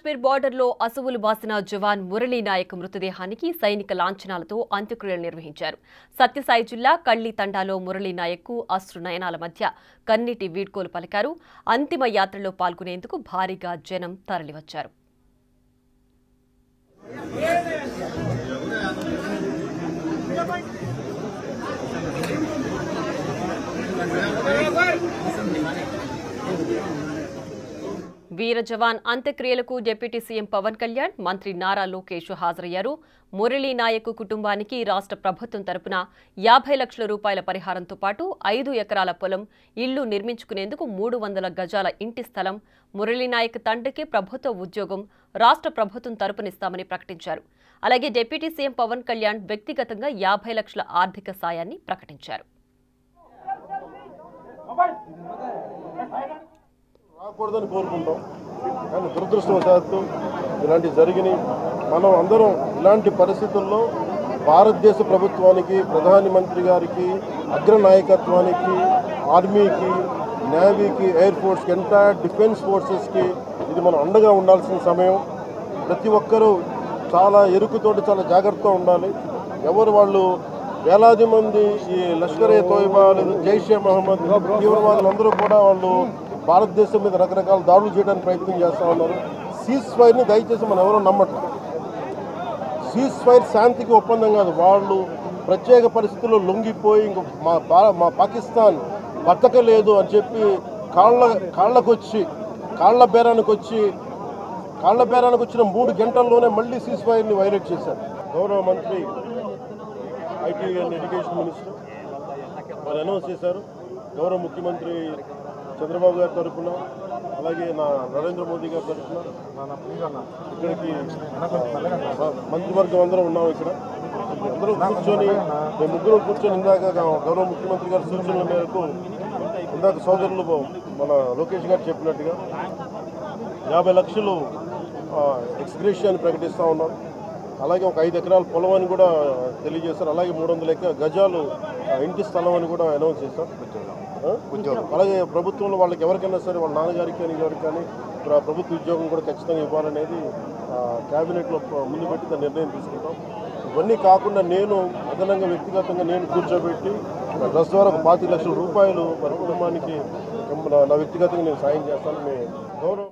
కాశ్మీర్ బార్డర్లో అసువులు బాసిన జవాన్ మురళీ నాయక్ మృతదేహానికి సైనిక లాంఛనాలతో అంత్యక్రియలు నిర్వహించారు. సత్యసాయి జిల్లా కళ్లి తండాలో మురళీ నాయక్కు అశ్రునయనాల మధ్య కన్నీటి వీడ్కోలు పలికారు. అంతిమ యాత్రలో పాల్గొనేందుకు భారీగా జనం తరలివచ్చారు. వీర జవాన్ అంత్యక్రియలకు డిప్యూటీ సీఎం పవన్ కళ్యాణ్, మంత్రి నారా లోకేష్ హాజరయ్యారు. మురళీ నాయక్ కుటుంబానికి రాష్ట్ర ప్రభుత్వం తరపున 50 లక్షల రూపాయల పరిహారంతో పాటు 5 ఎకరాల పొలం, ఇళ్లు నిర్మించుకునేందుకు 300 గజాల ఇంటి స్థలం, మురళీ నాయక్ తండ్రికి ప్రభుత్వ ఉద్యోగం రాష్ట్ర ప్రభుత్వం తరపునిస్తామని ప్రకటించారు. అలాగే డిప్యూటీ సీఎం పవన్ కళ్యాణ్ వ్యక్తిగతంగా 50 లక్షల ఆర్థిక సాయాన్ని ప్రకటించారు. రాకూడదని కోరుకుంటాం, కానీ దురదృష్టవశాత్తు ఇలాంటి జరిగినాయి. మనం అందరం ఇలాంటి పరిస్థితుల్లో భారతదేశ ప్రభుత్వానికి, ప్రధానమంత్రి గారికి, అగ్రనాయకత్వానికి, ఆర్మీకి, నేవీకి, ఎయిర్ ఫోర్స్కి, ఎంటైర్ డిఫెన్స్ ఫోర్సెస్కి ఇది మనం అండగా ఉండాల్సిన సమయం. ప్రతి ఒక్కరూ చాలా ఎరుకుతోటి చాలా జాగ్రత్తగా ఉండాలి. ఎవరు వాళ్ళు వేలాది మంది ఈ లష్కర్-ఏ తోయిబా లేదా జైషే మహమ్మద్ తీవ్రవాదులందరూ కూడా వాళ్ళు భారతదేశం మీద రకరకాల దాడులు చేయడానికి ప్రయత్నం చేస్తూ ఉన్నారు. సీజ్ ఫైర్ని దయచేసి మనం ఎవరో నమ్మట్లేదు. సీజ్ ఫైర్ శాంతికి ఒప్పందం కాదు. వాళ్ళు ప్రత్యేక పరిస్థితుల్లో లొంగిపోయి ఇంక మా పాకిస్తాన్ బతకలేదు అని చెప్పి కాళ్ళ బేరానికి వచ్చిన 3 గంటల్లోనే మళ్ళీ సీజ్ ఫైర్ని వైలేట్ చేశారు. గౌరవ మంత్రి ఐటీ అండ్ ఎడ్యుకేషన్ మినిస్టర్ వారు అనౌన్స్ చేశారు. గౌరవ ముఖ్యమంత్రి చంద్రబాబు గారి తరఫున, అలాగే నరేంద్ర మోదీ గారి తరఫున ఇక్కడికి మంత్రివర్గం అందరం ఉన్నాం. ఇక్కడ అందరం కూర్చొని మేము ముగ్గురు కూర్చొని ఇందాక గౌరవ ముఖ్యమంత్రి గారి సూచనల మేరకు ఇందాక సోదరులు మన లోకేష్ గారు చెప్పినట్టుగా 50 లక్షలు ఎక్స్గ్రేషియాని ప్రకటిస్తూ ఉన్నారు. అలాగే ఒక 5 ఎకరాల పొలం అని కూడా తెలియజేశారు. అలాగే 300 గజాలు ఇంటి స్థలం అని కూడా అనౌన్స్ చేశారు. అలాగే ప్రభుత్వంలో వాళ్ళకి ఎవరికైనా సరే వాళ్ళ నాన్నగారికి కానీ ఎవరికి కానీ ప్రభుత్వ ఉద్యోగం కూడా ఖచ్చితంగా ఇవ్వాలనేది క్యాబినెట్లో ముందు పెట్టి దాని నిర్ణయం తీసుకుంటాం. ఇవన్నీ కాకుండా నేను అదనంగా వ్యక్తిగతంగా నేను కూర్చోబెట్టి ట్రస్ట్ ద్వారా ఒక 25 లక్షల రూపాయలు మరి కుటుంబానికి నా వ్యక్తిగతంగా నేను సాయం చేస్తాను. గౌరవం